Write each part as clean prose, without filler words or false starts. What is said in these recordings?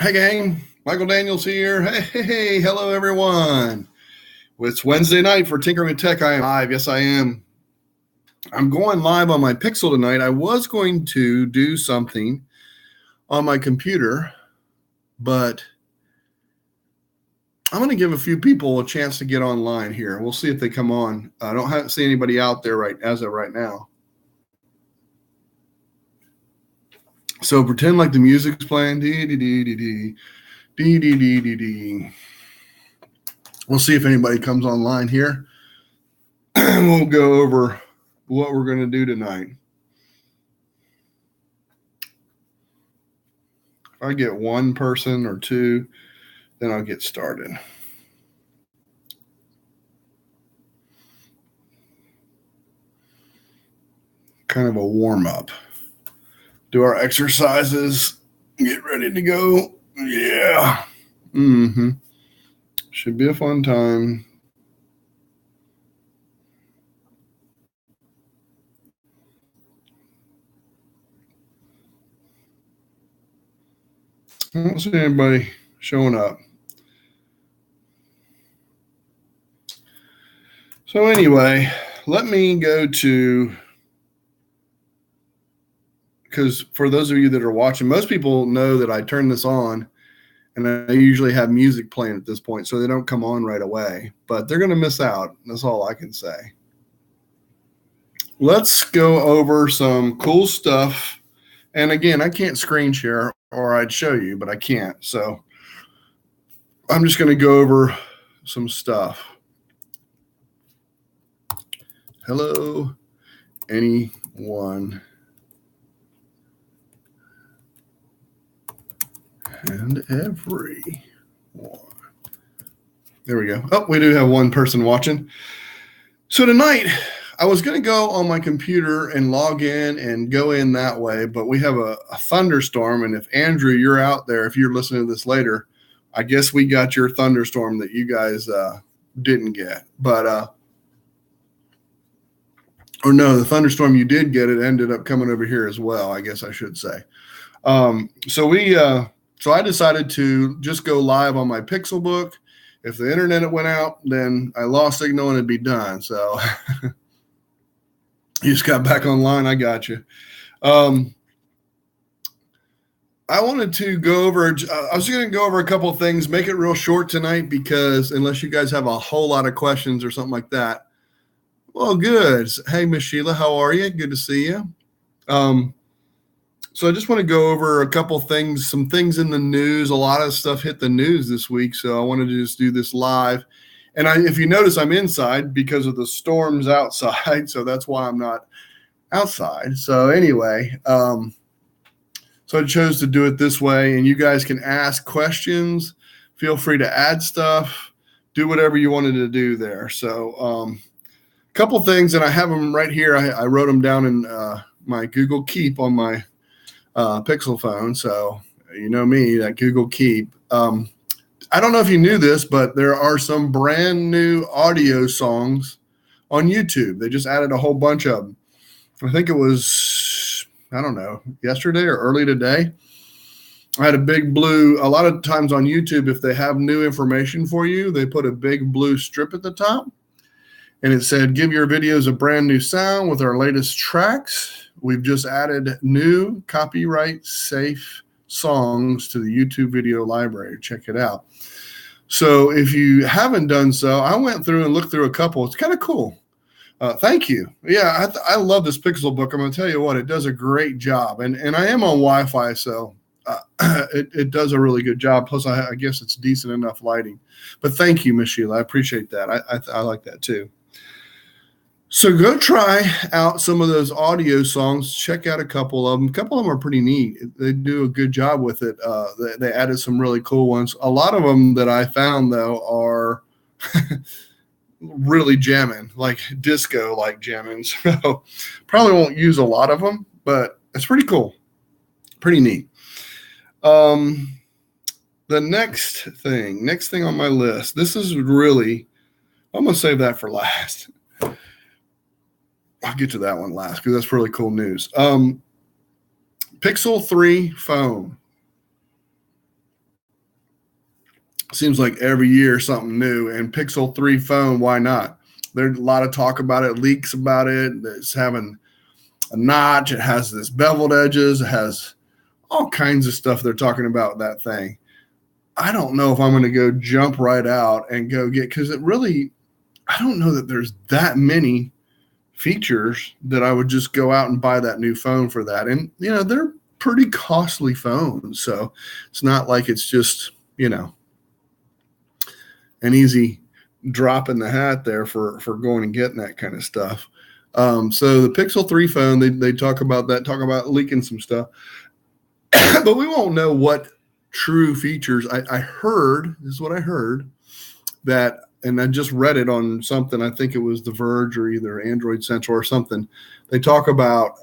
Hey gang, Michael Daniels here. Hey, hello everyone. It's Wednesday night for Tinkering with Tech. I am live. Yes, I am. I'm going live on my Pixel tonight. I was going to do something on my computer, but I'm going to give a few people a chance to get online here. We'll see if they come on. I don't see anybody out there as of right now. So pretend like the music's playing. Dee-dee-dee-dee-dee. Dee-dee-dee-dee-dee. We'll see if anybody comes online here. We'll go over what we're going to do tonight. If I get one person or two, then I'll get started. Kind of a warm-up. Do our exercises. Get ready to go. Yeah. Should be a fun time. I don't see anybody showing up. So anyway, let me go to, because for those of you that are watching, most people know that I turn this on and I usually have music playing at this point, so they don't come on right away, but they're going to miss out. That's all I can say. Let's go over some cool stuff. And again, I can't screen share or I'd show you, but I can't. So I'm just going to go over some stuff. Hello, anyone and everyone. There we go. Oh, we do have one person watching. So tonight, I was going to go on my computer and log in and go in that way, but we have a thunderstorm. And if Andrew, you're out there, if you're listening to this later, I guess we got your thunderstorm that you guys didn't get. But, or no, the thunderstorm you did get, it ended up coming over here as well, I guess I should say. So I decided to just go live on my Pixelbook. If the internet went out, then I lost signal and it'd be done. So you just got back online. I got you. I wanted to go over, I was going to go over a couple of things, make it real short tonight, because unless you guys have a whole lot of questions or something like that. Well, good. Hey, Miss Sheila, how are you? Good to see you. So I just want to go over a couple things, some things in the news. A lot of stuff hit the news this week, so I wanted to just do this live. And if you notice, I'm inside because of the storms outside, so that's why I'm not outside. So anyway, so I chose to do it this way, and you guys can ask questions. Feel free to add stuff. Do whatever you wanted to do there. So a couple things, and I have them right here. I wrote them down in my Google Keep on my Pixel phone. So you know me, that Google Keep. I don't know if you knew this, but there are some brand new audio songs on YouTube. They just added a whole bunch of them. I think it was, I don't know, yesterday or early today. I had a big blue, a lot of times on YouTube, if they have new information for you, they put a big blue strip at the top. And it said, give your videos a brand new sound with our latest tracks. We've just added new copyright safe songs to the YouTube video library. Check it out. So if you haven't done so, I went through and looked through a couple. It's kind of cool. Thank you. Yeah, I love this Pixelbook. I'm going to tell you what, it does a great job. And I am on Wi-Fi, so it does a really good job. Plus, I guess it's decent enough lighting. But thank you, Miss Sheila. I appreciate that. I like that too. So go try out some of those audio songs. Check out a couple of them. A couple of them are pretty neat. They do a good job with it. They added some really cool ones. A lot of them that I found, though, are really jamming, like disco-like jamming. So probably won't use a lot of them, but it's pretty cool. Pretty neat. The next thing on my list, this is really, I'm going to save that for last. I'll get to that one last because that's really cool news. Pixel 3 phone. Seems like every year something new. And Pixel 3 phone, why not? There's a lot of talk about it, leaks about it. It's having a notch. It has this beveled edges. It has all kinds of stuff they're talking about that thing. I don't know if I'm going to go jump right out and go get, because it really, I don't know that there's that many features that I would just go out and buy that new phone for that. And, they're pretty costly phones. So it's not like it's just, an easy drop in the hat there for going and getting that kind of stuff. So the Pixel 3 phone, they talk about leaking some stuff, but we won't know what true features. I heard, this is what I heard, that, and I just read it on something, I think it was The Verge or either Android Central or something. They talk about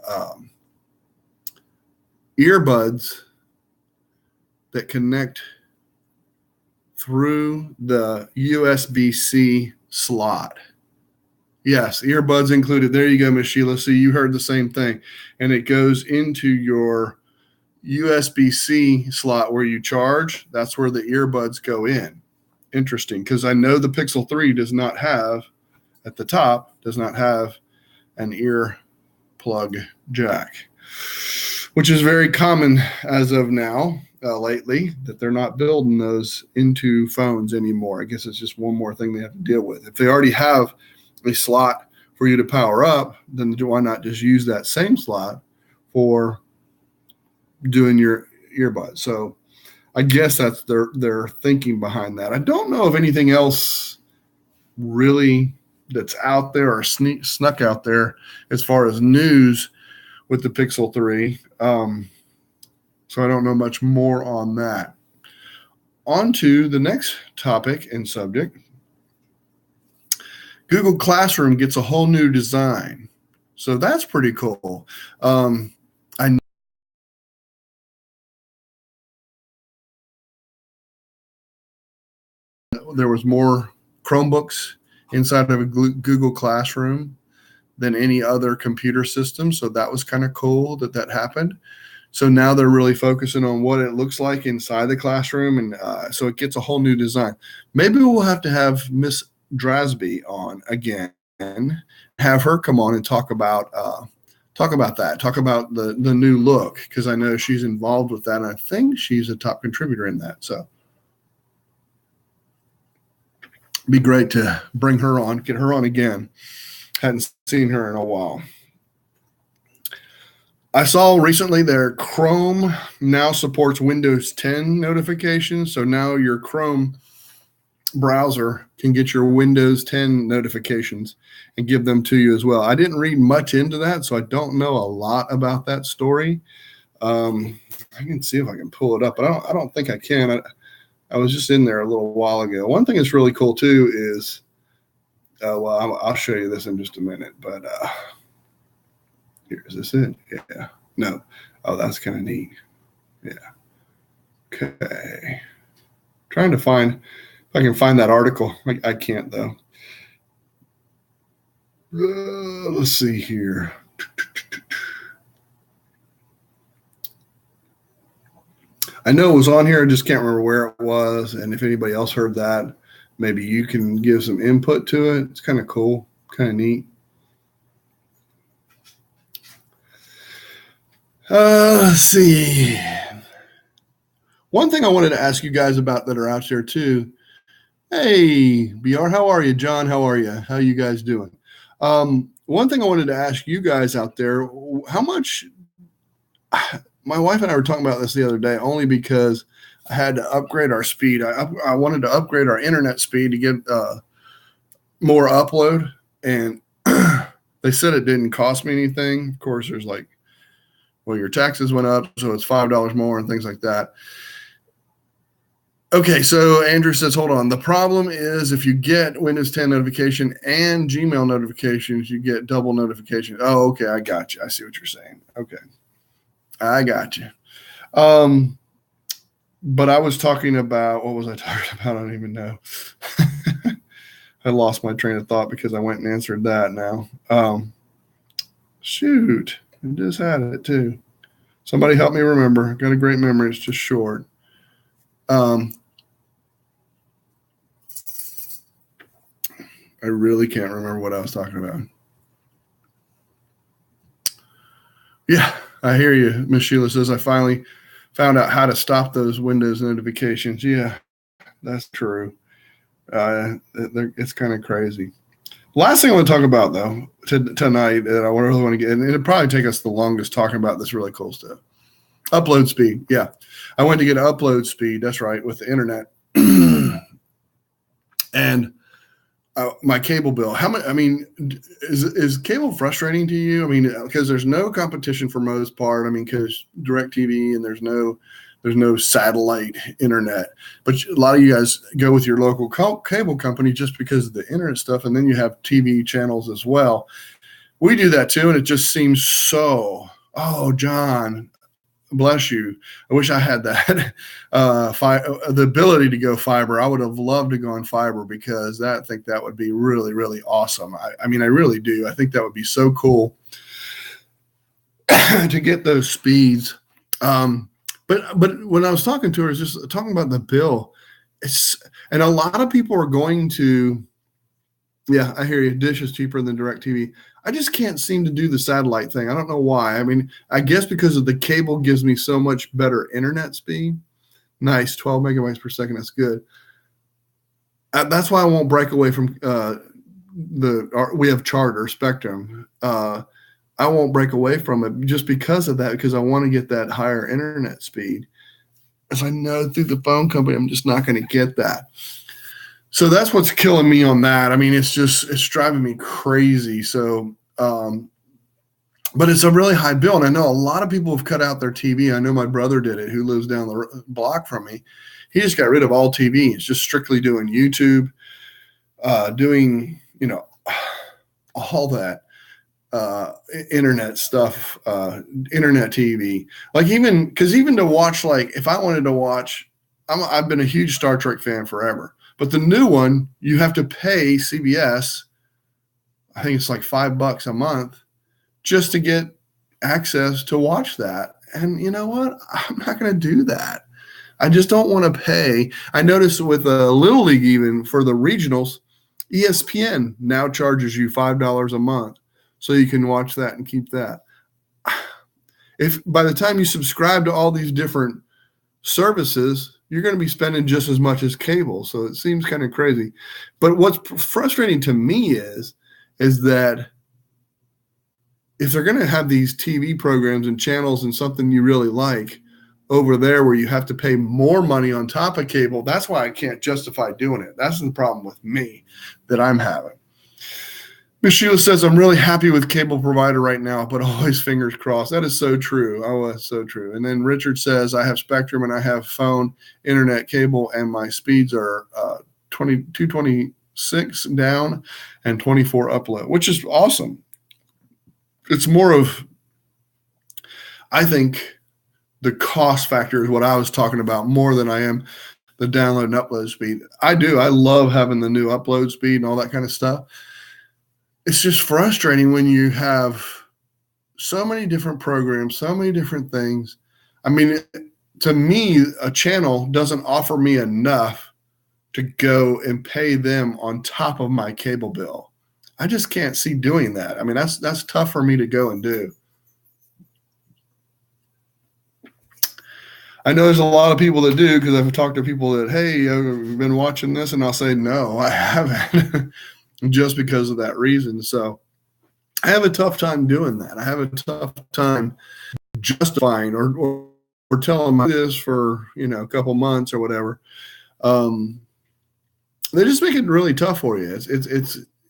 earbuds that connect through the USB-C slot. Yes, earbuds included. There you go, Miss Sheila. So you heard the same thing. And it goes into your USB-C slot where you charge. That's where the earbuds go in. Interesting, because I know the Pixel 3 does not have an ear plug jack, which is very common as of now. Lately, that they're not building those into phones anymore. I guess it's just one more thing they have to deal with. If they already have a slot for you to power up, then why not just use that same slot for doing your earbuds? So I guess that's their thinking behind that. I don't know of anything else really that's out there or snuck out there as far as news with the Pixel 3. So I don't know much more on that. On to the next topic and subject. Google Classroom gets a whole new design. So that's pretty cool. I know there was more Chromebooks inside of a Google Classroom than any other computer system. So that was kind of cool that happened. So now they're really focusing on what it looks like inside the classroom. And so it gets a whole new design. Maybe we'll have to have Miss Drasby on again, have her come on and talk about that, talk about the new look, because I know she's involved with that. And I think she's a top contributor in that. So it'd be great to bring her on, get her on again. Hadn't seen her in a while. I saw recently their Chrome now supports Windows 10 notifications. So now your Chrome browser can get your Windows 10 notifications and give them to you as well. I didn't read much into that, so I don't know a lot about that story. I can see if I can pull it up, but I don't think I can. I was just in there a little while ago. One thing that's really cool too is, I'll show you this in just a minute, but here, is this it? Yeah. No. Oh, that's kind of neat. Yeah. Okay. Trying to find, if I can find that article. I can't, though. Let's see here. I know it was on here. I just can't remember where it was. And if anybody else heard that, maybe you can give some input to it. It's kind of cool, kind of neat. Let's see. One thing I wanted to ask you guys about that are out there too. Hey, BR, how are you? John, how are you? How you guys doing? One thing I wanted to ask you guys out there, how much, my wife and I were talking about this the other day, only because I had to upgrade our speed. I wanted to upgrade our internet speed to get more upload, and they said it didn't cost me anything. Of course, there's like, well, your taxes went up, so it's $5 more and things like that. Okay, so Andrew says, hold on. The problem is if you get Windows 10 notification and Gmail notifications, you get double notification. Oh, okay, I got you. I see what you're saying. Okay, I got you. But I was talking about, what was I talking about? I don't even know. I lost my train of thought because I went and answered that now. Shoot, I just had it too. Somebody help me remember. Got a great memory. It's just short. I really can't remember what I was talking about. Yeah, I hear you. Miss Sheila says, I finally found out how to stop those Windows notifications. Yeah, that's true. It's kind of crazy. Last thing I want to talk about, though, tonight that I really want to get, and it'll probably take us the longest talking about this really cool stuff. Upload speed. Yeah. I went to get upload speed. That's right, with the internet. And my cable bill. How much? I mean, is cable frustrating to you? I mean, because there's no competition for most part. I mean, because DirecTV and there's no satellite internet. But a lot of you guys go with your local cable company just because of the internet stuff, and then you have TV channels as well. We do that too, and it just seems so. Oh, John, bless you. I wish I had that the ability to go fiber. I would have loved to go on fiber because I think that would be really, really awesome. I mean, I really do. I think that would be so cool to get those speeds. But when I was talking to her, it's just talking about the bill. And a lot of people are going to, yeah, I hear you. Dish is cheaper than DirecTV. I just can't seem to do the satellite thing. I don't know why. I mean, I guess because of the cable gives me so much better internet speed. Nice, 12 megabytes per second. That's good. That's why I won't break away from we have Charter Spectrum. I won't break away from it just because of that, because I want to get that higher internet speed. As I know through the phone company, I'm just not going to get that. So that's what's killing me on that. I mean, it's driving me crazy. So, but it's a really high bill. And I know a lot of people have cut out their TV. I know my brother did it, who lives down the block from me. He just got rid of all TV. It's just strictly doing YouTube, doing, all that internet stuff, internet TV. Like even to watch, like if I wanted to watch, I've been a huge Star Trek fan forever. But the new one, you have to pay CBS, I think it's like $5 a month, just to get access to watch that. And you know what? I'm not going to do that. I just don't want to pay. I noticed with Little League, even for the regionals, ESPN now charges you $5 a month. So you can watch that and keep that. If by the time you subscribe to all these different services, you're going to be spending just as much as cable. So it seems kind of crazy. But what's frustrating to me is that if they're going to have these TV programs and channels and something you really like over there where you have to pay more money on top of cable, that's why I can't justify doing it. That's the problem with me that I'm having. Ms. Sheila says, I'm really happy with cable provider right now, but always fingers crossed. That is so true. Oh, that's so true. And then Richard says, I have Spectrum and I have phone, internet, cable, and my speeds are 226 down and 24 upload, which is awesome. It's more of, I think, the cost factor is what I was talking about more than I am the download and upload speed. I do. I love having the new upload speed and all that kind of stuff. It's just frustrating when you have so many different programs, so many different things. I mean, to me, a channel doesn't offer me enough to go and pay them on top of my cable bill. I just can't see doing that. I mean, that's tough for me to go and do. I know there's a lot of people that do, because I've talked to people that, hey, I've been watching this, and I'll say, no, I haven't. Just because of that reason. So I have a tough time doing that. I have a tough time justifying or telling them this for, a couple months or whatever. They just make it really tough for you.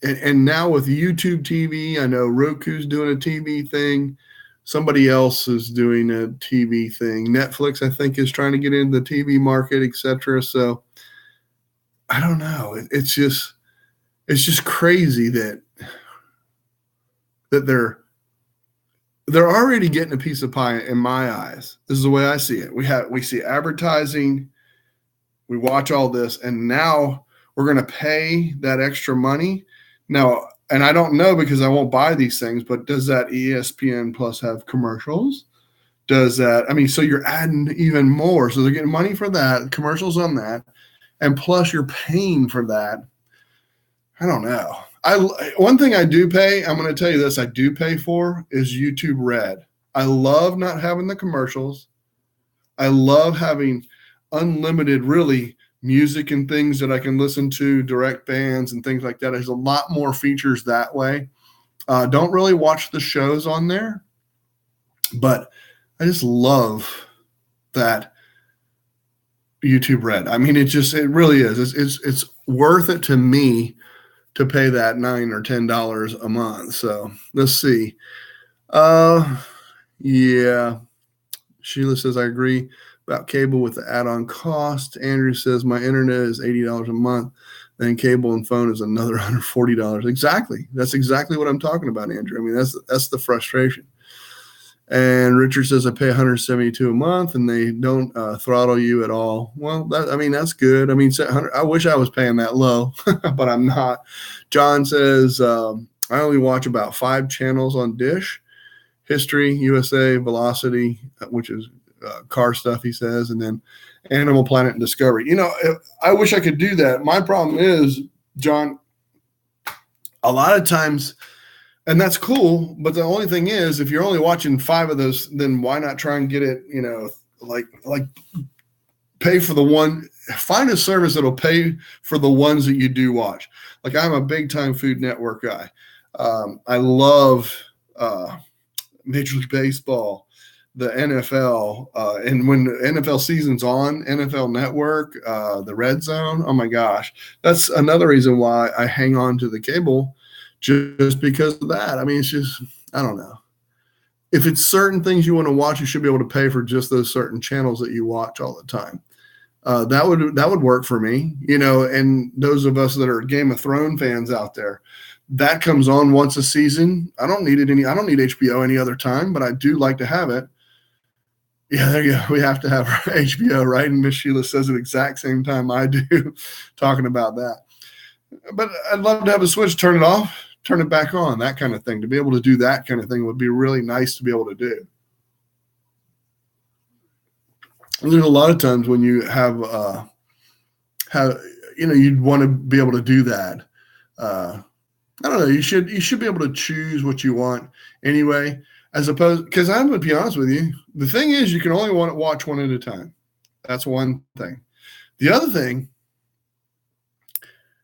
And now with YouTube TV, I know Roku's doing a TV thing. Somebody else is doing a TV thing. Netflix, I think, is trying to get into the TV market, etc. So I don't know. It's just crazy that they're already getting a piece of pie in my eyes. This is the way I see it. We see advertising, we watch all this, and now we're going to pay that extra money. Now, and I don't know because I won't buy these things, but does that ESPN Plus have commercials? So you're adding even more. So they're getting money for that, commercials on that, and plus you're paying for that. I don't know. One thing I do pay, I'm going to tell you this, I do pay for is YouTube Red. I love not having the commercials. I love having unlimited, really, music and things that I can listen to, direct bands and things like that. There's a lot more features that way. Don't really watch the shows on there, but I just love that YouTube Red. I mean, it really is. It's worth it to me to pay that $9 or $10 a month. So let's see. Yeah. Sheila says, I agree about cable with the add-on cost. Andrew says, my internet is $80 a month. Then cable and phone is another $140. Exactly. That's exactly what I'm talking about, Andrew. I mean, that's the frustration. And Richard says, I pay $172 a month and they don't throttle you at all. Well, that's good. I mean, I wish I was paying that low, but I'm not. John says, I only watch about 5 channels on Dish: History, USA, Velocity, which is car stuff, he says, and then Animal Planet and Discovery. I wish I could do that. My problem is, John, a lot of times, and that's cool, but the only thing is, if you're only watching 5 of those, then why not try and get it, like pay for the one, find a service that'll pay for the ones that you do watch. Like, I'm a big time Food Network guy. I love Major League Baseball, the NFL, and when the NFL season's on, NFL Network, the Red Zone, oh my gosh. That's another reason why I hang on to the cable, just because of that. I mean, it's just, I don't know. If it's certain things you want to watch, you should be able to pay for just those certain channels that you watch all the time. That would work for me, and those of us that are Game of Thrones fans out there, that comes on once a season. I don't need HBO any other time, but I do like to have it. Yeah, there you go. We have to have HBO, right? And Miss Sheila says at the exact same time I do, talking about that. But I'd love to have a switch, turn it off, turn it back on, that kind of thing. To be able to do that kind of thing would be really nice to be able to do. And there's a lot of times when you have you'd want to be able to do that. I don't know. You should be able to choose what you want anyway, as opposed, because I'm going to be honest with you. The thing is, you can only want to watch one at a time. That's one thing. The other thing,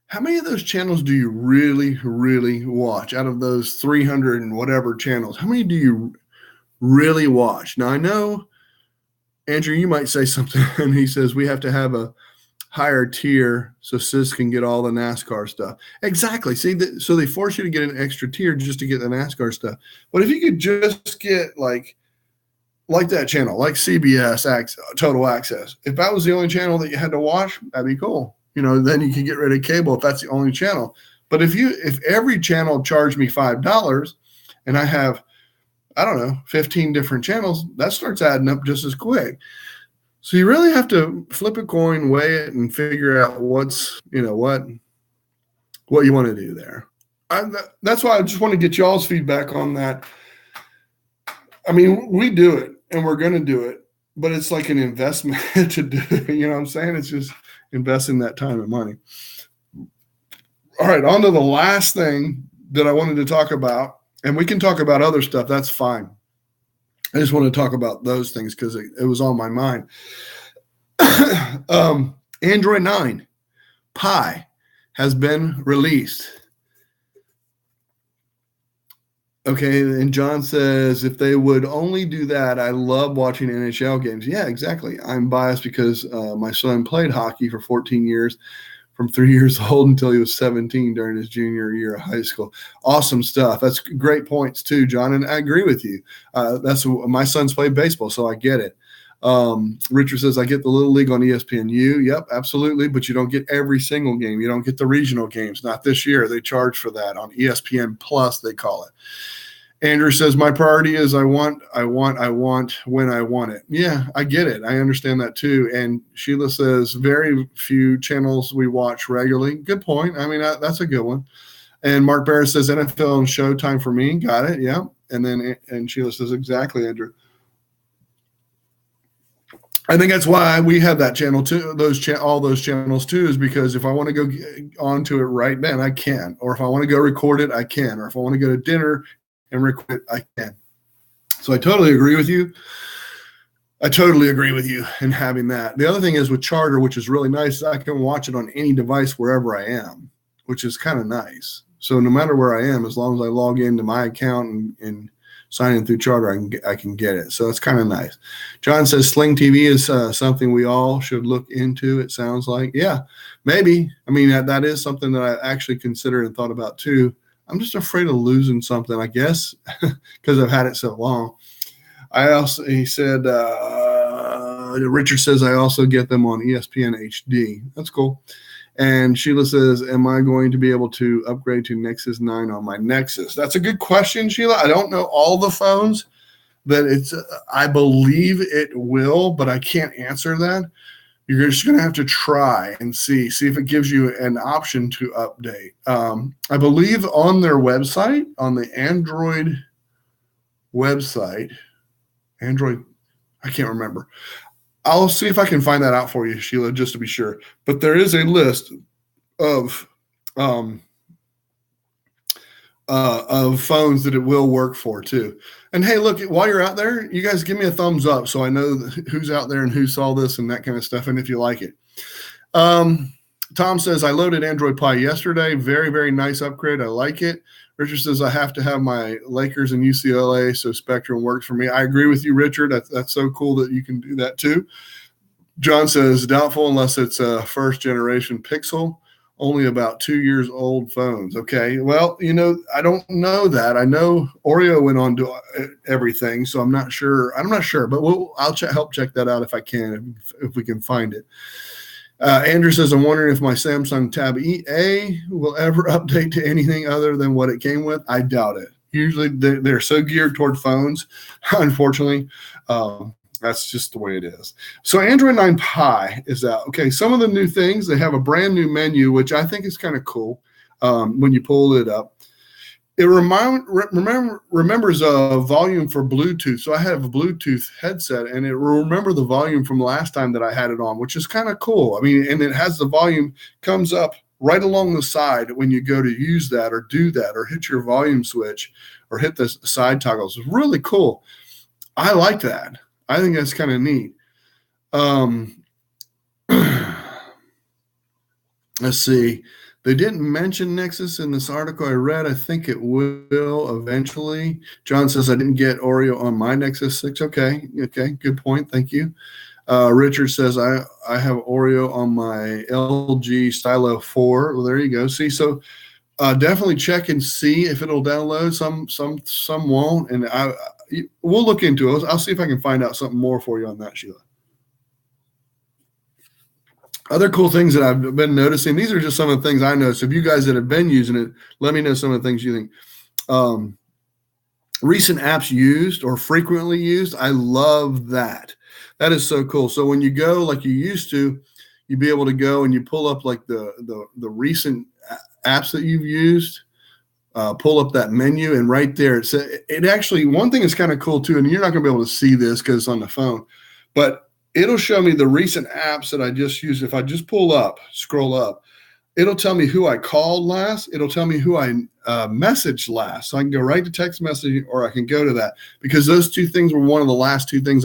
how many of those channels do you really, really watch out of those 300 and whatever channels? How many do you really watch? Now, I know, Andrew, you might say something, and he says we have to have a higher tier so sis can get all the NASCAR stuff. Exactly. See, so they force you to get an extra tier just to get the NASCAR stuff. But if you could just get like that channel, like CBS Total Access, if that was the only channel that you had to watch, that'd be cool. Then you can get rid of cable if that's the only channel. But if every channel charged me $5 and I have, I don't know, 15 different channels, that starts adding up just as quick. So you really have to flip a coin, weigh it, and figure out what's, what you want to do there. That's why I just want to get y'all's feedback on that. I mean, we do it, and we're going to do it, but it's like an investment to do. You know what I'm saying? It's just investing that time and money. All right, on to the last thing that I wanted to talk about, and we can talk about other stuff. That's fine. I just want to talk about those things because it was on my mind. Android 9 Pie has been released. Okay, and John says, if they would only do that, I love watching NHL games. Yeah, exactly. I'm biased because my son played hockey for 14 years, from 3 years old until he was 17 during his junior year of high school. Awesome stuff. That's great points too, John, and I agree with you. My son's played baseball, so I get it. Richard says, I get the Little League on ESPNU. Yep, absolutely, but you don't get every single game. You don't get the regional games. Not this year. They charge for that on ESPN Plus, they call it. Andrew says, my priority is I want when I want it. Yeah, I get it. I understand that too. And Sheila says, very few channels we watch regularly. Good point. I mean, that's a good one. And Mark Barrett says, NFL and Showtime for me. Got it. Yeah. And Sheila says, exactly, Andrew. I think that's why we have that channel too. All those channels too, is because if I want to go onto it right then, I can. Or if I want to go record it, I can. Or if I want to go to dinner and record it, I can. So I totally agree with you. I totally agree with you in having that. The other thing is with Charter, which is really nice, I can watch it on any device wherever I am, which is kind of nice. So no matter where I am, as long as I log into my account and sign in through Charter, I can get it. So it's kind of nice. John says Sling TV is something we all should look into, it sounds like. Yeah, maybe. I mean, that is something that I actually considered and thought about too. I'm just afraid of losing something, I guess, because I've had it so long. He said, Richard says, I also get them on ESPN HD. That's cool. And Sheila says, am I going to be able to upgrade to Nexus 9 on my Nexus? That's a good question, Sheila. I don't know all the phones that I believe it will, but I can't answer that. You're just going to have to try and see if it gives you an option to update. I believe on their website, on the Android website, I can't remember. I'll see if I can find that out for you, Sheila, just to be sure. But there is a list of phones that it will work for too. And hey, look, while you're out there, you guys give me a thumbs up so I know who's out there and who saw this and that kind of stuff, and if you like it. Tom says, I loaded Android Pie yesterday. Very, very nice upgrade. I like it. Richard says, I have to have my Lakers and UCLA, so Spectrum works for me. I agree with you, Richard. That's so cool that you can do that too. John says, doubtful unless it's a first-generation Pixel, only about 2 years old phones. Okay, well, I don't know that. I know Oreo went on to everything, so I'm not sure. But I'll help check that out if I can, if we can find it. Andrew says, I'm wondering if my Samsung Tab EA will ever update to anything other than what it came with. I doubt it. Usually they're so geared toward phones, unfortunately. That's just the way it is. So Android 9 Pie is out. Okay, some of the new things, they have a brand new menu, which I think is kind of cool when you pull it up. It remembers a volume for Bluetooth. So I have a Bluetooth headset, and it will remember the volume from last time that I had it on, which is kind of cool. I mean, and it has the volume comes up right along the side when you go to use that or do that or hit your volume switch or hit the side toggles. It's really cool. I like that. I think that's kind of neat. Let's see. They didn't mention Nexus in this article I read. I think it will eventually. John says, I didn't get Oreo on my Nexus 6. Okay, good point. Thank you. Richard says, I have Oreo on my LG Stylo 4. Well, there you go. See, so definitely check and see if it'll download. Some won't, and we'll look into it. I'll see if I can find out something more for you on that, Sheila. Other cool things that I've been noticing, these are just some of the things I noticed. If you guys that have been using it, let me know some of the things you think. Recent apps used or frequently used, I love that. That is so cool. So when you go like you used to, you'd be able to go and you pull up like the recent apps that you've used, pull up that menu, and right there, it actually, one thing is kind of cool too, and you're not going to be able to see this because it's on the phone, but it'll show me the recent apps that I just used. If I just scroll up, it'll tell me who I called last. It'll tell me who I messaged last. So I can go right to text messaging, or I can go to that, because those two things were one of the last two things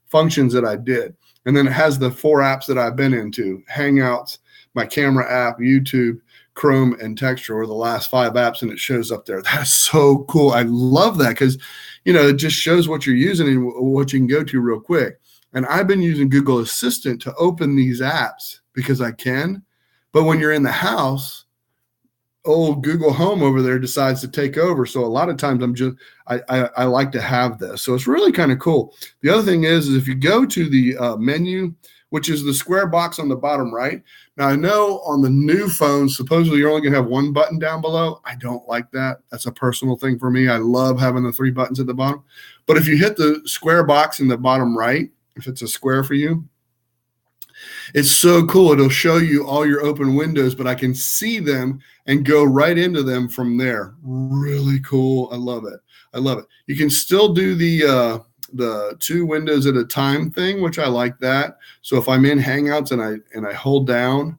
functions that I did. And then it has the 4 apps that I've been into: Hangouts, my camera app, YouTube, Chrome, and Texture are the last 5 apps, and it shows up there. That's so cool. I love that because, it just shows what you're using and what you can go to real quick. And I've been using Google Assistant to open these apps because I can. But when you're in the house, old Google Home over there decides to take over. So a lot of times I like to have this. So it's really kind of cool. The other thing is if you go to the menu, which is the square box on the bottom right. Now, I know on the new phones, supposedly you're only going to have 1 button down below. I don't like that. That's a personal thing for me. I love having the 3 buttons at the bottom. But if you hit the square box in the bottom right, if it's a square for you, it's so cool. It'll show you all your open windows, but I can see them and go right into them from there. Really cool. I love it. You can still do the the 2 windows at a time thing, which I like that. So if I'm in Hangouts and I hold down,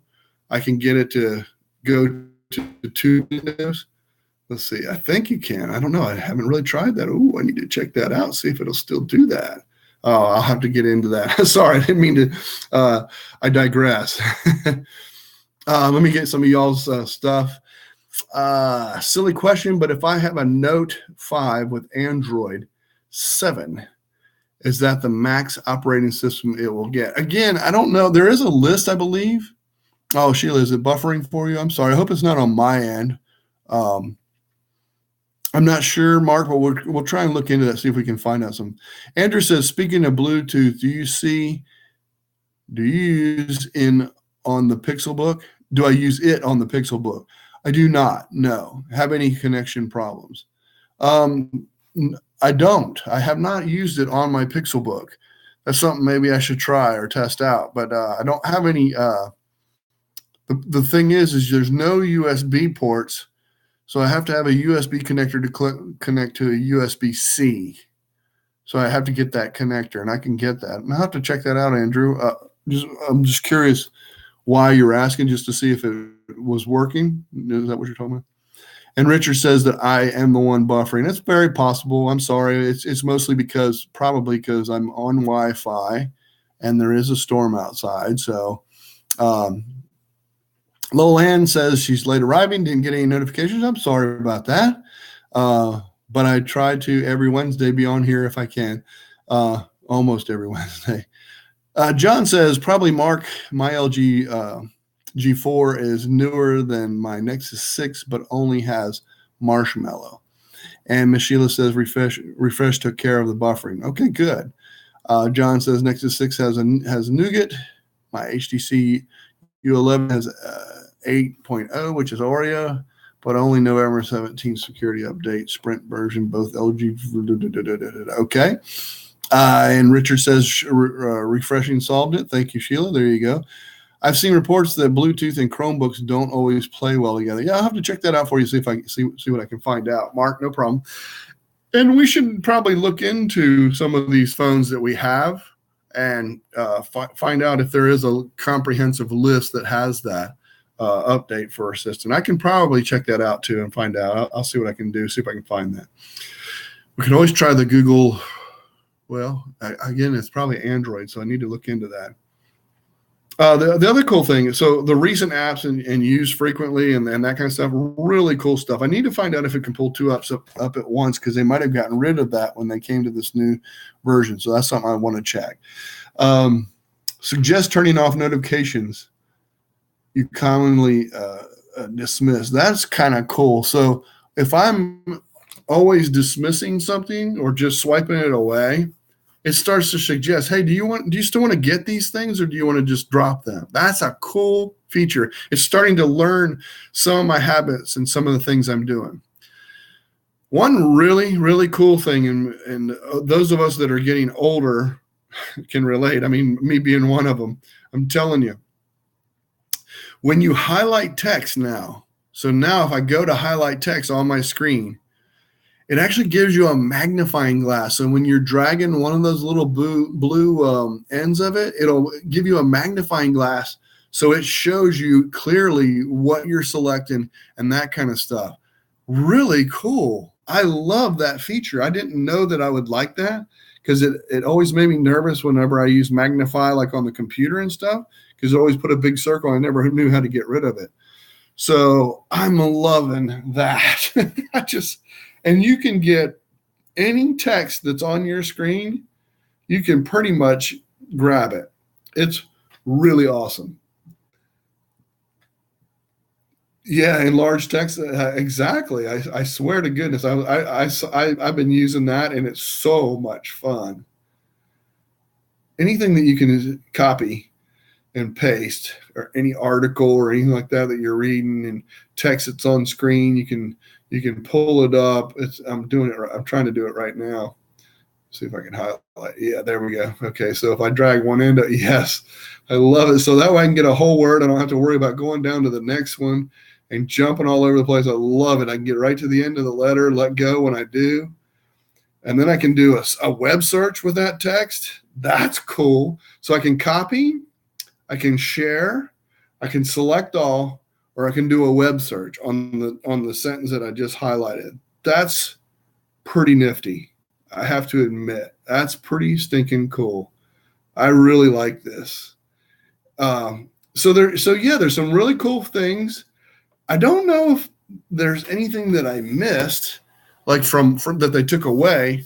I can get it to go to 2 windows. Let's see. I think you can. I don't know. I haven't really tried that. Oh, I need to check that out, see if it'll still do that. Oh, I'll have to get into that. Sorry, I didn't mean to. I digress. Let me get some of y'all's stuff. Silly question, but if I have a Note 5 with Android 7, is that the max operating system it will get? Again, I don't know. There is a list, I believe. Oh, Sheila, is it buffering for you? I'm sorry. I hope it's not on my end. I'm not sure, Mark, but we'll try and look into that, see if we can find out some. Andrew says, speaking of Bluetooth, do you use on the Pixelbook? Do I use it on the Pixelbook? I do not, no. Have any connection problems? I don't. I have not used it on my Pixelbook. That's something maybe I should try or test out, but I don't have any. The thing is there's no USB ports. So I have to have a USB connector to connect to a USB-C. So I have to get that connector, and I can get that. And I'll have to check that out, Andrew. I'm just curious why you're asking, just to see if it was working. Is that what you're talking about? And Richard says that I am the one buffering. It's very possible. I'm sorry. It's mostly probably because I'm on Wi-Fi, and there is a storm outside. So Lolan says she's late arriving, didn't get any notifications. I'm sorry about that. But I try to every Wednesday be on here if I can. Almost every Wednesday. John says, probably Mark, my LG G4 is newer than my Nexus 6, but only has Marshmallow. And Miss Sheila says, refresh took care of the buffering. Okay, good. John says Nexus 6 has Nougat. My HTC U11 has 8.0, which is Oreo, but only November 17th security update, Sprint version, both LG. Okay. And Richard says refreshing solved it. Thank you, Sheila. There you go. I've seen reports that Bluetooth and Chromebooks don't always play well together. Yeah, I'll have to check that out for you, see if I can see what I can find out. Mark, no problem. And we should probably look into some of these phones that we have and find out if there is a comprehensive list that has that update for Assistant. I can probably check that out too and find out. I'll see what I can do, see if I can find that. We can always try the Google. Well, again, it's probably Android, so I need to look into that. The other cool thing, so the recent apps and used frequently and that kind of stuff, really cool stuff. I need to find out if it can pull 2 apps up at once, because they might have gotten rid of that when they came to this new version. So that's something I want to check. Suggest turning off notifications you commonly dismiss. That's kind of cool. So if I'm always dismissing something or just swiping it away, it starts to suggest, hey, do you still want to get these things, or do you want to just drop them? That's a cool feature. It's starting to learn some of my habits and some of the things I'm doing. One really, really cool thing, and those of us that are getting older can relate. I mean, me being one of them, I'm telling you, when you highlight text now, so now if I go to highlight text on my screen, it actually gives you a magnifying glass. So when you're dragging one of those little blue ends of it, it'll give you a magnifying glass. So it shows you clearly what you're selecting and that kind of stuff. Really cool. I love that feature. I didn't know that I would like that, because it always made me nervous whenever I use magnify, like on the computer and stuff, because it always put a big circle. I never knew how to get rid of it. So I'm loving that. And you can get any text that's on your screen, you can pretty much grab it. It's really awesome. Yeah, in large text, exactly. I swear to goodness, I've been using that, and it's so much fun. Anything that you can copy and paste, or any article or anything like that you're reading, and text that's on screen, you can pull it up. I'm doing it. I'm trying to do it right now. See if I can highlight. Yeah, there we go. Okay, so if I drag one end, yes, I love it. So that way I can get a whole word. I don't have to worry about going down to the next one and jumping all over the place. I love it. I can get right to the end of the letter, let go when I do. And then I can do a web search with that text. That's cool. So I can copy, I can share, I can select all, or I can do a web search on the sentence that I just highlighted. That's pretty nifty. I have to admit, that's pretty stinking cool. I really like this. There's some really cool things. I don't know if there's anything that I missed, like from that they took away.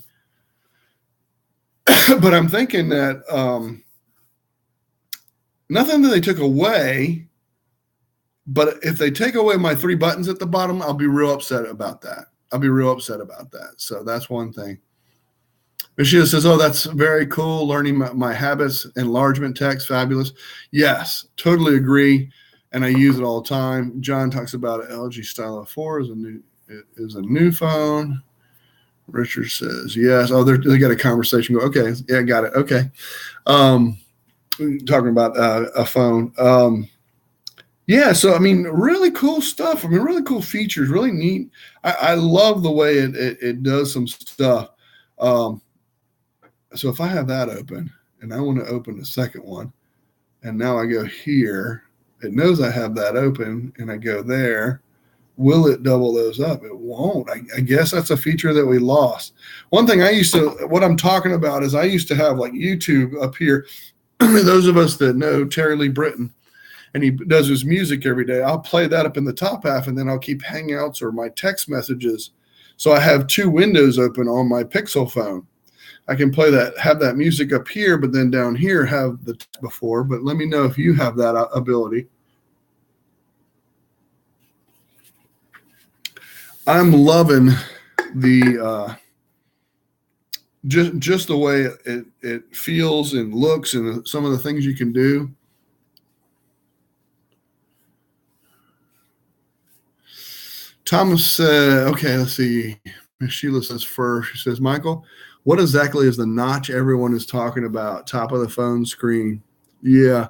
But I'm thinking that nothing that they took away. But if they take away my 3 buttons at the bottom, I'll be real upset about that. So that's one thing. Michelle says, oh, that's very cool. Learning my habits, enlargement text, fabulous. Yes, totally agree. And I use it all the time. John talks about LG Stylo 4 is a new phone. Richard says, yes. Oh, they got a conversation. Go, okay. Yeah, got it. Okay. Talking about a phone. Yeah, so I mean, really cool stuff. I mean, really cool features, really neat. I love the way it does some stuff. So if I have that open and I want to open the second one, and now I go here, it knows I have that open, and I go there. Will it double those up? It won't. I guess that's a feature that we lost. One thing what I'm talking about is I used to have like YouTube up here. Those of us that know Terry Lee Britton, and he does his music every day, I'll play that up in the top half, and then I'll keep Hangouts or my text messages. So I have 2 windows open on my Pixel phone. I can play that, have that music up here, but then down here have the before. But let me know if you have that ability. I'm loving the just the way it feels and looks, and some of the things you can do. Thomas said, okay, let's see. Ms. Sheila says first. She says, Michael, what exactly is the notch everyone is talking about? Top of the phone screen. Yeah,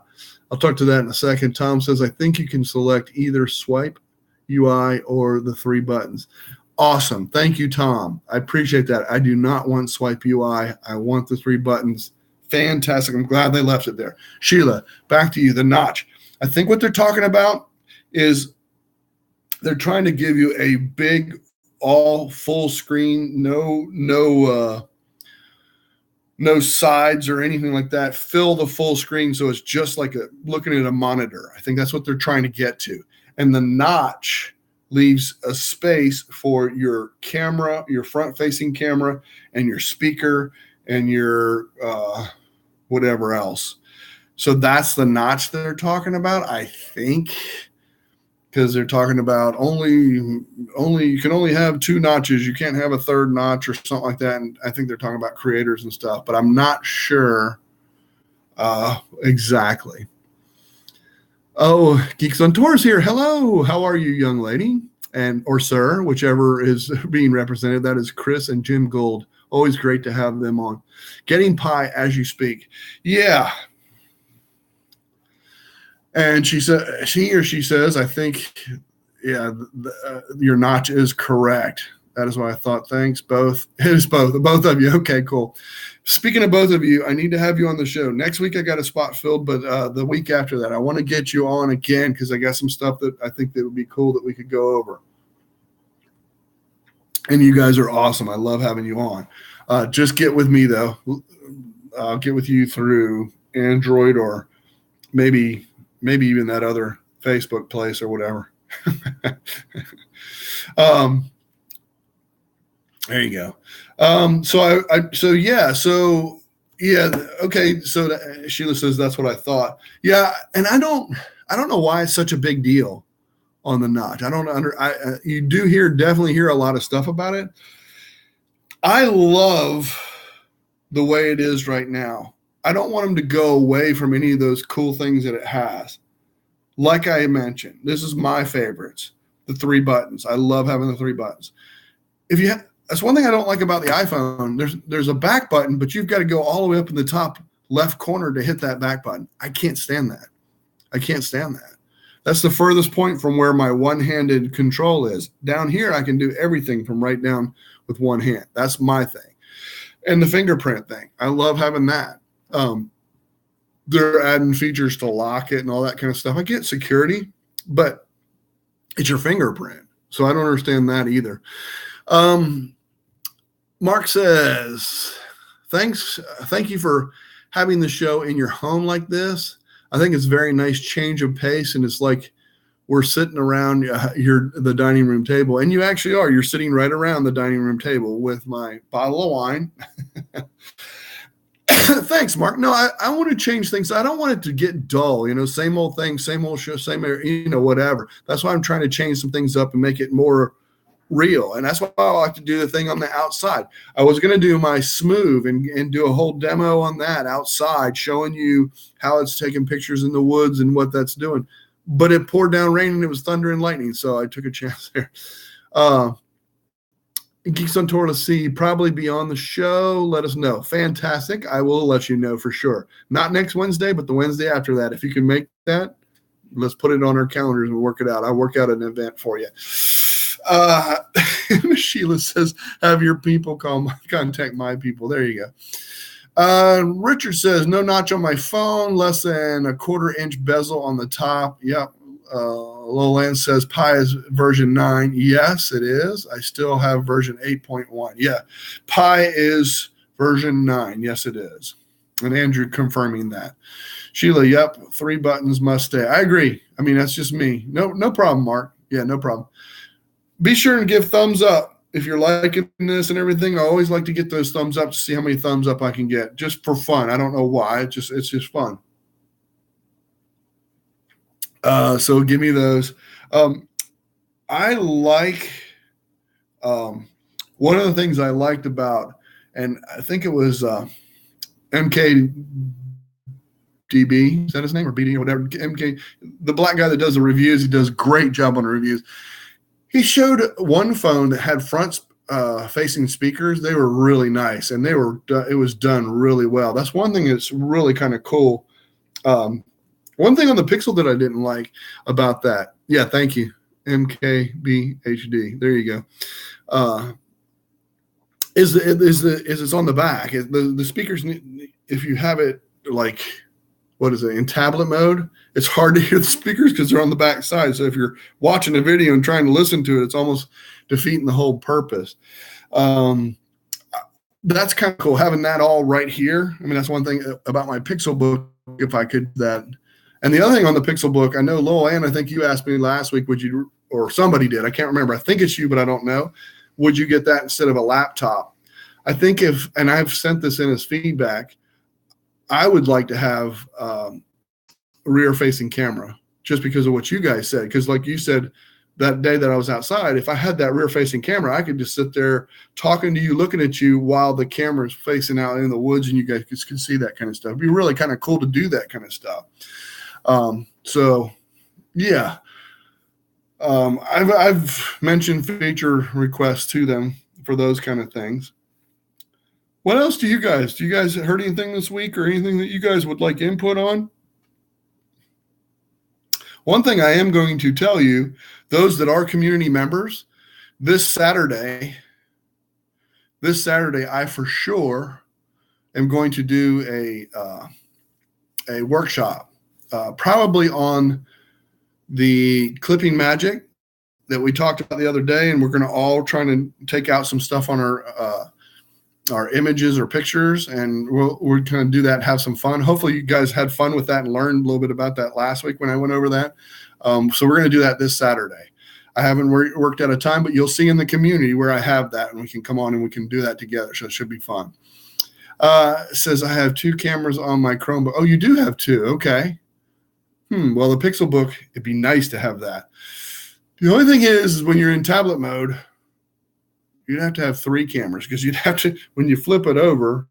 I'll talk to that in a second. Tom says, I think you can select either swipe UI or the 3 buttons. Awesome. Thank you, Tom. I appreciate that. I do not want swipe UI. I want the 3 buttons. Fantastic. I'm glad they left it there. Sheila, back to you. The notch. I think what they're talking about is they're trying to give you a big, all full screen, no sides or anything like that. Fill the full screen so it's just like looking at a monitor. I think that's what they're trying to get to. And the notch leaves a space for your camera, your front-facing camera, and your speaker, and your whatever else. So that's the notch they're talking about, I think, because they're talking about only you can only have 2 notches. You can't have a 3rd notch or something like that. And I think they're talking about creators and stuff, but I'm not sure exactly. Oh, Geeks on Tour is here. Hello. How are you, young lady? Or sir, whichever is being represented. That is Chris and Jim Gould. Always great to have them on. Getting pie as you speak. Yeah. And she says, I think, yeah, your notch is correct. That is what I thought. Thanks. Both. It is both of you. Okay, cool. Speaking of both of you, I need to have you on the show. Next week I got a spot filled, but the week after that, I want to get you on again because I got some stuff that I think that would be cool that we could go over. And you guys are awesome. I love having you on. Just get with me, though. I'll get with you through Android or maybe even that other Facebook place or whatever. There you go. Okay. So Sheila says that's what I thought. Yeah, and I don't know why it's such a big deal on the notch. You do definitely hear a lot of stuff about it. I love the way it is right now. I don't want them to go away from any of those cool things that it has. Like I mentioned, this is my favorites, the 3 buttons. I love having the 3 buttons. That's one thing I don't like about the iPhone. There's a back button, but you've got to go all the way up in the top left corner to hit that back button. I can't stand that. That's the furthest point from where my one-handed control is. Down here, I can do everything from right down with one hand. That's my thing. And the fingerprint thing, I love having that. They're adding features to lock it and all that kind of stuff. I get security, but it's your fingerprint. So I don't understand that either. Mark says, thank you for having the show in your home like this. I think it's a very nice change of pace, and it's like we're sitting around the dining room table, and you actually are. You're sitting right around the dining room table with my bottle of wine. Thanks, Mark. No, I want to change things. I don't want it to get dull, same old thing, same old show, same, whatever. That's why I'm trying to change some things up and make it more real. And that's why I like to do the thing on the outside. I was going to do my smooth and do a whole demo on that outside, showing you how it's taking pictures in the woods and what that's doing. But it poured down rain and it was thunder and lightning, so I took a chance there. Geeks on Tour to see probably be on the show. Let us know. Fantastic. I will let you know for sure. Not next Wednesday, but the Wednesday after that. If you can make that, let's put it on our calendars and work it out. I'll work out an event for you. Sheila says, have your people contact my people. There you go. Richard says, no notch on my phone, less than a 1/4 inch bezel on the top. Yep. Lolan says Pi is version 9. Yes, it is. I still have version 8.1. Yeah. Pi is version 9. Yes, it is. And Andrew confirming that. Sheila, yep. 3 buttons must stay. I agree. I mean, that's just me. No problem, Mark. Yeah, no problem. Be sure and give thumbs up if you're liking this and everything. I always like to get those thumbs up to see how many thumbs up I can get, just for fun. I don't know why. It's just fun. So give me those. I like one of the things I liked about, and I think it was MKDB, is that his name, or BD or whatever? MK, the black guy that does the reviews. He does a great job on the reviews. He showed one phone that had front facing speakers. They were really nice, and it was done really well. That's one thing that's really kind of cool. One thing on the Pixel that I didn't like about that, yeah, thank you, MKBHD. There you go. Is it's on the back. The speakers, if you have it like, what is it, in tablet mode, it's hard to hear the speakers because they're on the back side. So if you're watching a video and trying to listen to it, it's almost defeating the whole purpose. That's kind of cool, having that all right here. I mean, that's one thing about my Pixel book, if I could that. And the other thing on the Pixel book, I know, Lowell Ann, I think you asked me last week, would you, or somebody did, I can't remember. I think it's you, but I don't know. Would you get that instead of a laptop? I think and I've sent this in as feedback, I would like to have a rear-facing camera just because of what you guys said. Because like you said, that day that I was outside, if I had that rear-facing camera, I could just sit there talking to you, looking at you while the camera's facing out in the woods and you guys could see that kind of stuff. It'd be really kind of cool to do that kind of stuff. So, yeah. I've mentioned feature requests to them for those kind of things. What else do you guys heard anything this week or anything that you guys would like input on? One thing I am going to tell you, those that are community members, this Saturday, I for sure am going to do a workshop, probably on the clipping magic that we talked about the other day, and we're going to all try to take out some stuff on our images or pictures, and we're going to do that and have some fun. Hopefully you guys had fun with that and learned a little bit about that last week when I went over that. So we're going to do that this Saturday. I haven't worked out a time, but you'll see in the community where I have that, and we can come on and we can do that together. So it should be fun. It says I have 2 cameras on my Chromebook. Oh, you do have 2. Okay. Well, the Pixel book, it'd be nice to have that. The only thing is when you're in tablet mode, you'd have to have 3 cameras because you'd have to, when you flip it over,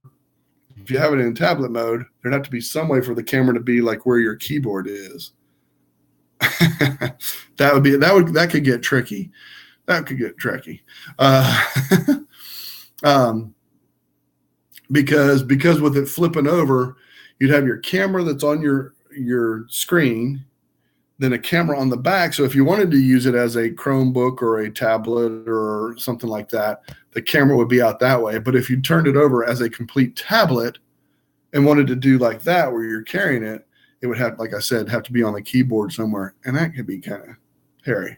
if you have it in tablet mode, there'd have to be some way for the camera to be like where your keyboard is. That could get tricky. Because with it flipping over, you'd have your camera that's on your screen, then a camera on the back. So if you wanted to use it as a Chromebook or a tablet or something like that, the camera would be out that way. But if you turned it over as a complete tablet and wanted to do like that, where you're carrying it, it would have, like I said, have to be on the keyboard somewhere. And that could be kind of hairy.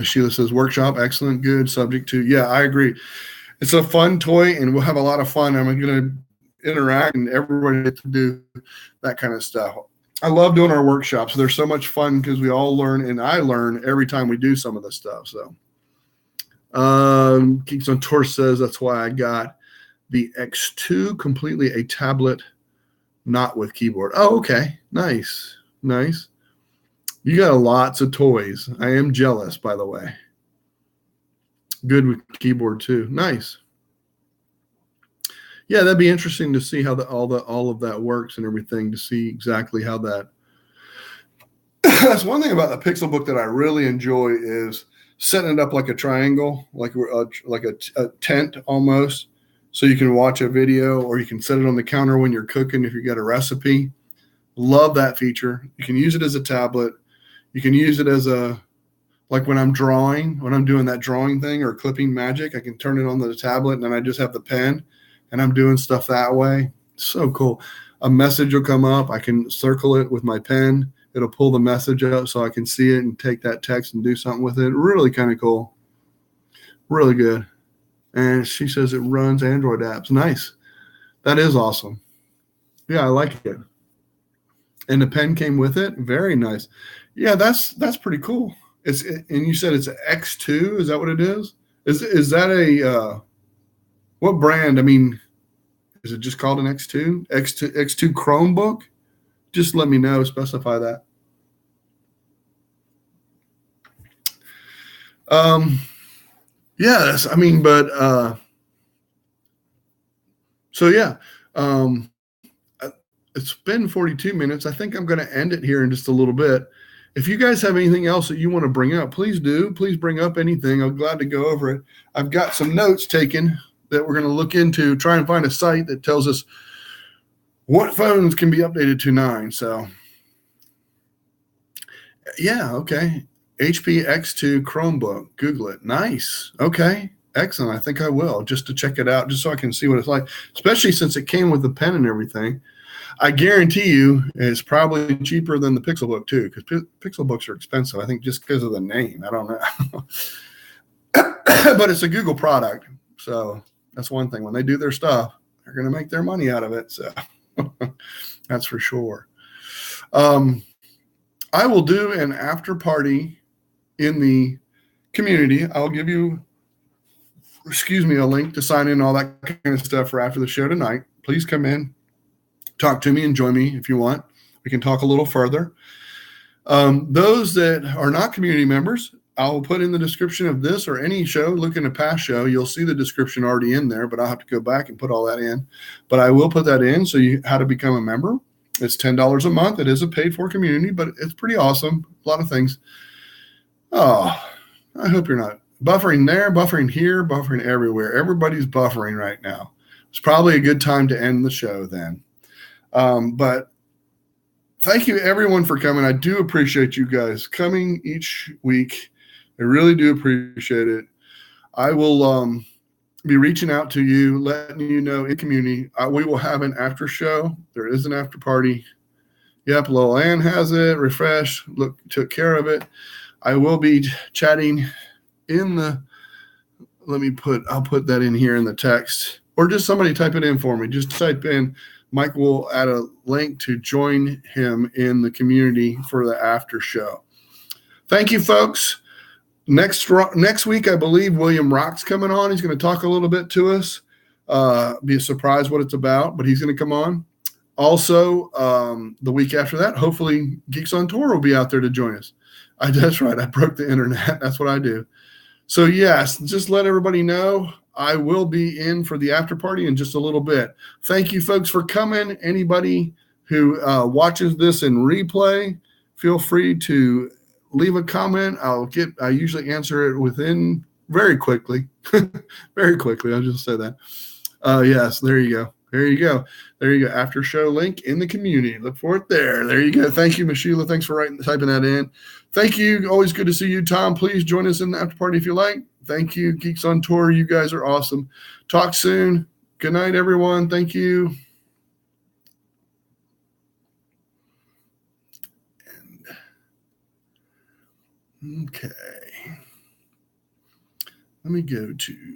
Sheila says, workshop, excellent, good, subject to. Yeah, I agree. It's a fun toy, and we'll have a lot of fun. I'm going to interact, and everybody gets to do that kind of stuff. I love doing our workshops. They're so much fun because we all learn, and I learn every time we do some of this stuff. So, Geeks on Tour says that's why I got the X2, completely a tablet, not with keyboard. Oh, okay. Nice. Nice. You got lots of toys. I am jealous, by the way. Good with keyboard too. Nice. Yeah, that'd be interesting to see how all of that works and everything, to see exactly how that. That's one thing about the Pixelbook that I really enjoy, is setting it up like a triangle, like a tent almost, so you can watch a video, or you can set it on the counter when you're cooking if you got a recipe. Love that feature. You can use it as a tablet. You can use it as like when I'm drawing, when I'm doing that drawing thing or clipping magic, I can turn it on the tablet and then I just have the pen and I'm doing stuff that way. So cool. A message will come up. I can circle it with my pen. It'll pull the message up so I can see it and take that text and do something with it. Really kind of cool. Really good. And she says it runs Android apps. Nice. That is awesome. Yeah, I like it. And the pen came with it. Very nice. Yeah, that's pretty cool. And you said it's an X2. Is that what it is? Is that a what brand? I mean, is it just called an X2? X2 Chromebook? Just let me know. Specify that. Yes, I mean, but so yeah. It's been 42 minutes. I think I'm going to end it here in just a little bit. If you guys have anything else that you want to bring up, please do. Please bring up anything. I'm glad to go over it. I've got some notes taken that we're going to look into, try and find a site that tells us what phones can be updated to 9. So, yeah, okay. HP X2 Chromebook. Google it. Nice. Okay. Excellent. I think I will, just to check it out, just so I can see what it's like, especially since it came with the pen and everything. I guarantee you it's probably cheaper than the Pixelbook too, because Pixelbooks are expensive. I think just because of the name. I don't know. But it's a Google product. So that's one thing. When they do their stuff, they're going to make their money out of it. So that's for sure. I will do an after party in the community. I'll give you, a link to sign in, all that kind of stuff for after the show tonight. Please come in. Talk to me and join me if you want. We can talk a little further. Those that are not community members, I'll put in the description of this or any show. Look in a past show. You'll see the description already in there, but I'll have to go back and put all that in. But I will put that in, so how to become a member. It's $10 a month. It is a paid-for community, but it's pretty awesome. A lot of things. Oh, I hope you're not buffering there, buffering here, buffering everywhere. Everybody's buffering right now. It's probably a good time to end the show then. But thank you everyone for coming. I do appreciate you guys coming each week. I really do appreciate it. I will be reaching out to you, letting you know in community. We will have an after show. There is an after party. Yep, Lil Ann has it. Refresh. Took care of it. I will be chatting in the. I'll put that in here in the text, or just somebody type it in for me. Just type in. Mike will add a link to join him in the community for the after show. Thank you, folks. Next week, I believe William Rock's coming on. He's going to talk a little bit to us. Be a surprise what it's about, but he's going to come on. Also, the week after that, hopefully Geeks on Tour will be out there to join us. That's right. I broke the internet. That's what I do. So, yes, just let everybody know. I will be in for the after party in just a little bit. Thank you, folks, for coming. Anybody who watches this in replay, feel free to leave a comment. I usually answer it within very quickly. Very quickly. I'll just say that. Yes, there you go. There you go. There you go. After show link in the community. Look for it there. There you go. Thank you, Miss Sheila. Thanks for typing that in. Thank you. Always good to see you, Tom. Please join us in the after party if you like. Thank you, Geeks on Tour. You guys are awesome. Talk soon. Good night, everyone. Thank you. Okay. Let me go to